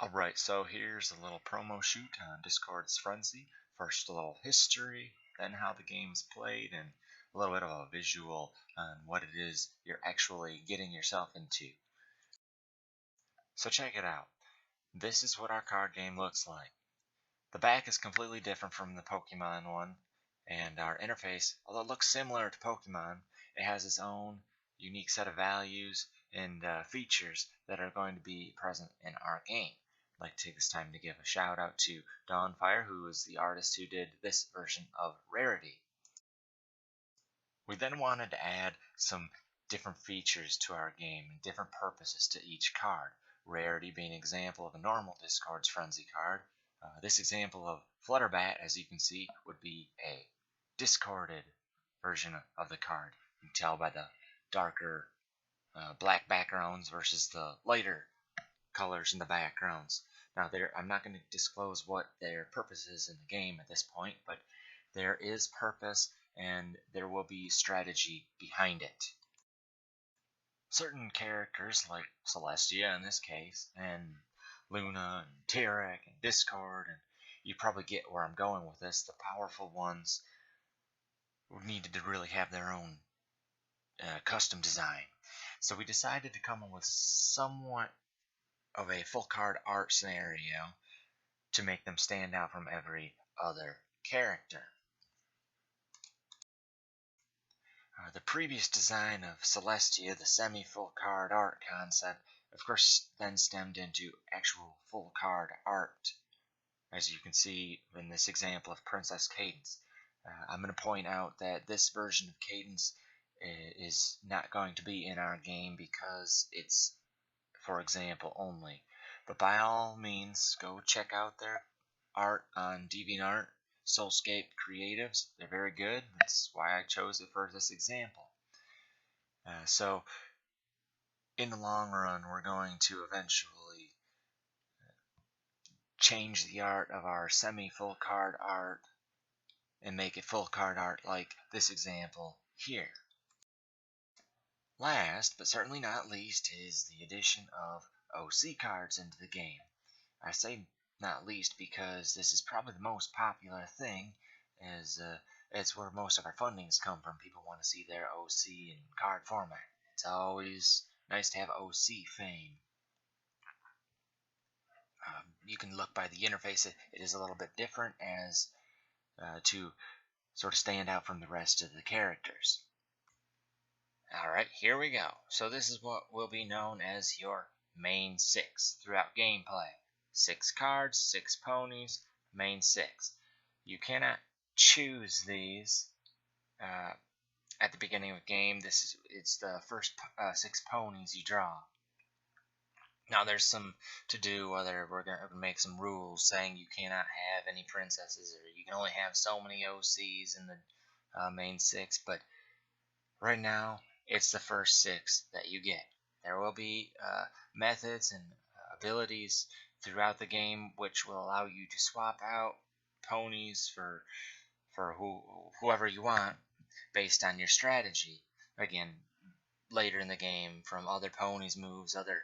Alright, so here's a little promo shoot on Discord's Friendzy. First a little history, then how the game's played, and a little bit of a visual on what it is you're actually getting yourself into. So check it out. This is what our card game looks like. The back is completely different from the Pokemon one, and our interface, although it looks similar to Pokemon, it has its own unique set of values and features that are going to be present in our game. I'd like to take this time to give a shout out to Dawnfire, who is the artist who did this version of Rarity. We then wanted to add some different features to our game and different purposes to each card. Rarity being an example of a normal Discord's Friendzy card. This example of Flutterbat, as you can see, would be a discarded version of the card. You can tell by the darker black backgrounds versus the lighter colors in the backgrounds. Now, I'm not going to disclose what their purpose is in the game at this point, but there is purpose and there will be strategy behind it. Certain characters, like Celestia in this case, and Luna, and Tyrek, and Discord, and you probably get where I'm going with this. The powerful ones needed to really have their own custom design. So we decided to come up with somewhat of a full card art scenario to make them stand out from every other character. The previous design of Celestia, the semi-full card art concept, of course then stemmed into actual full card art, as you can see in this example of Princess Cadance. I'm going to point out that this version of Cadance is not going to be in our game because it's for example only. But by all means, go check out their art on DeviantArt, Soulscape Creatives. They're very good. That's why I chose it for this example. So, in the long run, we're going to eventually change the art of our semi-full card art and make it full card art like this example here. Last, but certainly not least, is the addition of OC cards into the game. I say not least because this is probably the most popular thing, as it's where most of our fundings come from. People want to see their OC in card format. It's always nice to have OC fame. You can look by the interface, it is a little bit different as to sort of stand out from the rest of the characters. Alright, here we go. So this is what will be known as your main 6 throughout gameplay. 6 cards, 6 ponies, main 6. You cannot choose these at the beginning of the game. It's the first 6 ponies you draw. Now there's some to do, whether we're going to make some rules saying you cannot have any princesses, or you can only have so many OCs in the main 6, but right now it's the first 6 that you get. There will be methods and abilities throughout the game which will allow you to swap out ponies for whoever you want based on your strategy. Again, later in the game, from other ponies' moves, other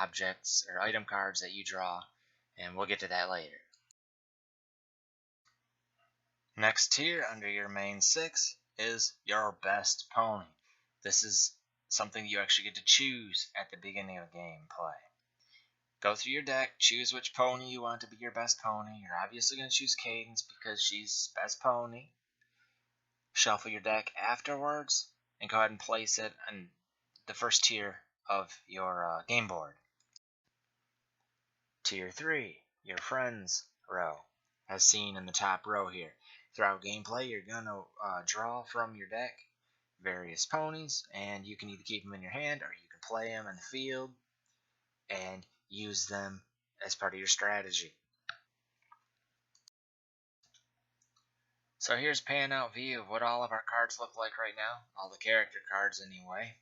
objects or item cards that you draw, and we'll get to that later. Next tier under your main 6 is your best pony. This is something you actually get to choose at the beginning of gameplay. Go through your deck, choose which pony you want to be your best pony. You're obviously going to choose Cadance because she's best pony. Shuffle your deck afterwards and go ahead and place it on the first tier of your game board. Tier 3, your friends row, as seen in the top row here. Throughout gameplay, you're going to draw from your deck various ponies, and you can either keep them in your hand or you can play them in the field and use them as part of your strategy. So here's a pan out view of what all of our cards look like right now, all the character cards anyway.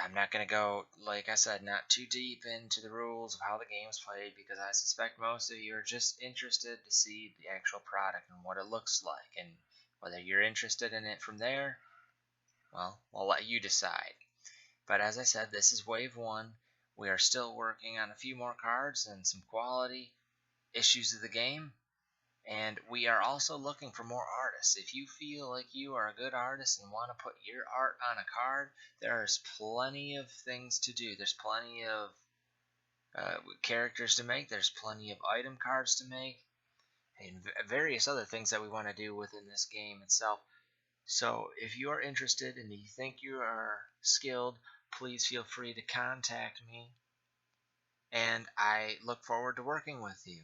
I'm not going to go, like I said, not too deep into the rules of how the game's played because I suspect most of you are just interested to see the actual product and what it looks like, and whether you're interested in it from there, well, I'll let you decide. But as I said, this is wave 1. We are still working on a few more cards and some quality issues of the game. And we are also looking for more artists. If you feel like you are a good artist and want to put your art on a card, there's plenty of things to do. There's plenty of characters to make. There's plenty of item cards to make, and various other things that we want to do within this game itself. So if you are interested and you think you are skilled, please feel free to contact me. And I look forward to working with you.